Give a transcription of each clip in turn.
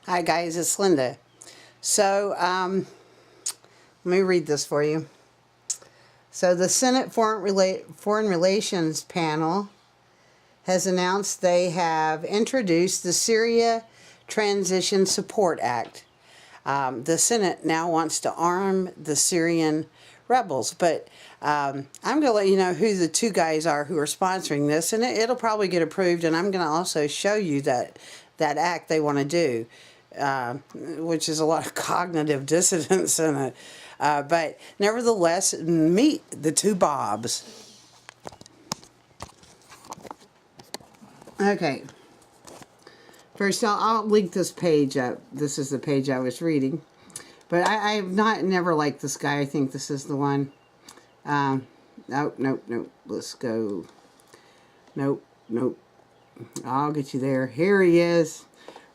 Hi guys, it's Linda. So, let me read this for you. So the Senate Foreign Relations panel has announced they have introduced the Syria Transition Support Act. The Senate now wants to arm the Syrian rebels, but I'm going to let you know who the two guys are who are sponsoring this, and it'll probably get approved, and I'm going to also show you that act they want to do, which is a lot of cognitive dissonance in it. But nevertheless, meet the two Bobs. Okay. First, I'll link this page up. This is the page I was reading. But I've never liked this guy. I think this is the one. Nope. Let's go. Nope. I'll get you there. Here he is.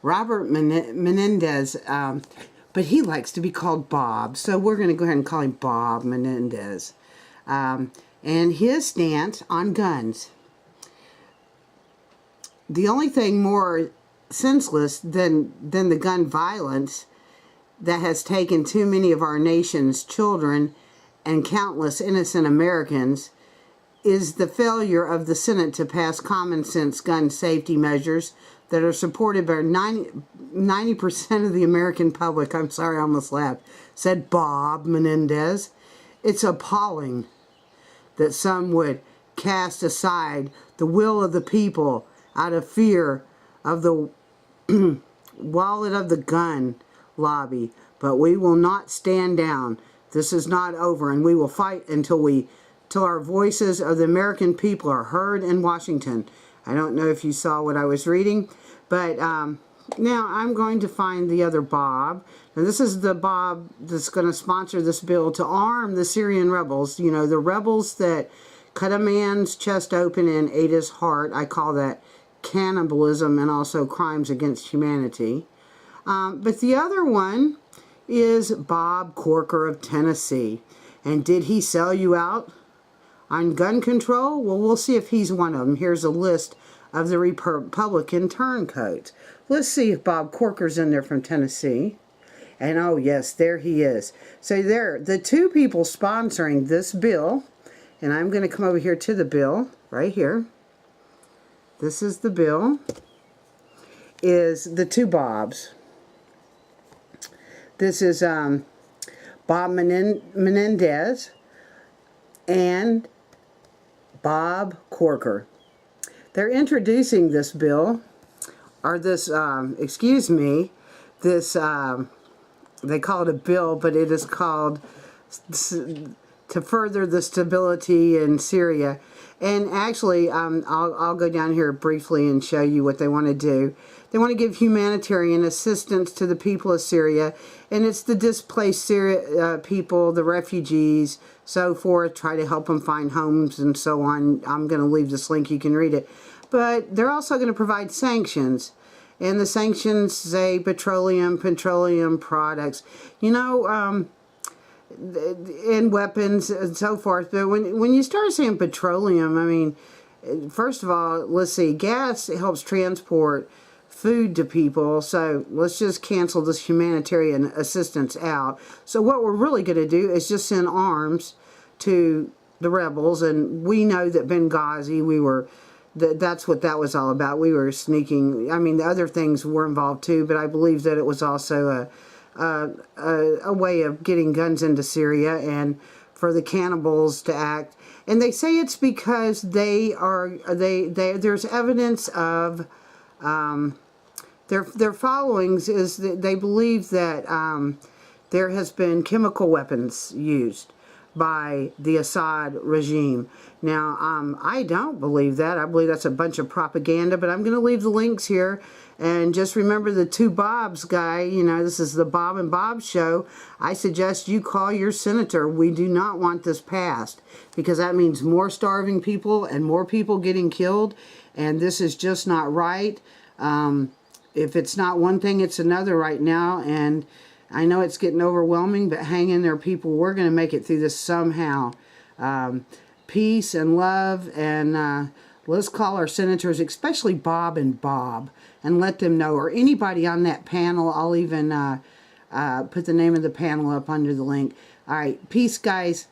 Robert Menendez. But he likes to be called Bob. So we're going to go ahead and call him Bob Menendez. And his stance on guns. The only thing more senseless than the gun violence that has taken too many of our nation's children and countless innocent Americans is the failure of the Senate to pass common sense gun safety measures that are supported by 90% of the American public. I'm sorry, I almost laughed. Said Bob Menendez. It's appalling that some would cast aside the will of the people out of fear of the wallet of the gun lobby. But we will not stand down. This is not over, and we will fight until our voices of the American people are heard in Washington. I don't know if you saw what I was reading, but now I'm going to find the other Bob. Now this is the Bob that's going to sponsor this bill to arm the Syrian rebels. You know, the rebels that cut a man's chest open and ate his heart. I call that cannibalism and also crimes against humanity. But the other one is Bob Corker of Tennessee. And did he sell you out on gun control? Well, we'll see if he's one of them. Here's a list of the Republican turncoats. Let's see if Bob Corker's in there from Tennessee. And oh yes, there he is. So there, the two people sponsoring this bill, and I'm going to come over here to the bill, right here. This is the bill, is the two Bobs. This is Bob Menendez and Bob Corker. They're introducing this bill, or this, they call it a bill, but it is called to further the stability in Syria. And actually, I'll go down here briefly and show you what they want to do. They want to give humanitarian assistance to the people of Syria, and it's the displaced Syria people, the refugees, so forth, try to help them find homes and so on. I'm going to leave this link, you can read it. But they're also going to provide sanctions, and the sanctions say petroleum products. You know, and weapons and so forth. But when you start saying petroleum, I mean, first of all, let's see, gas helps transport food to people, so let's just cancel this humanitarian assistance out. So what we're really going to do is just send arms to the rebels, and we know that Benghazi, that's what that was all about. We were sneaking, I mean, the other things were involved too, but I believe that it was also a way of getting guns into Syria and for the cannibals to act. And they say it's because there's evidence of their followings is that they believe that there has been chemical weapons used by the Assad regime. Now, I don't believe that. I believe that's a bunch of propaganda, but I'm going to leave the links here. And just remember the two Bobs guy, you know, this is the Bob and Bob show. I suggest you call your senator. We do not want this passed, because that means more starving people and more people getting killed. And this is just not right. If it's not one thing, it's another right now. And I know it's getting overwhelming, but hang in there, people. We're going to make it through this somehow. Peace and love and Let's call our senators, especially Bob, and let them know, or anybody on that panel. I'll even put the name of the panel up under the link. All right. Peace, guys.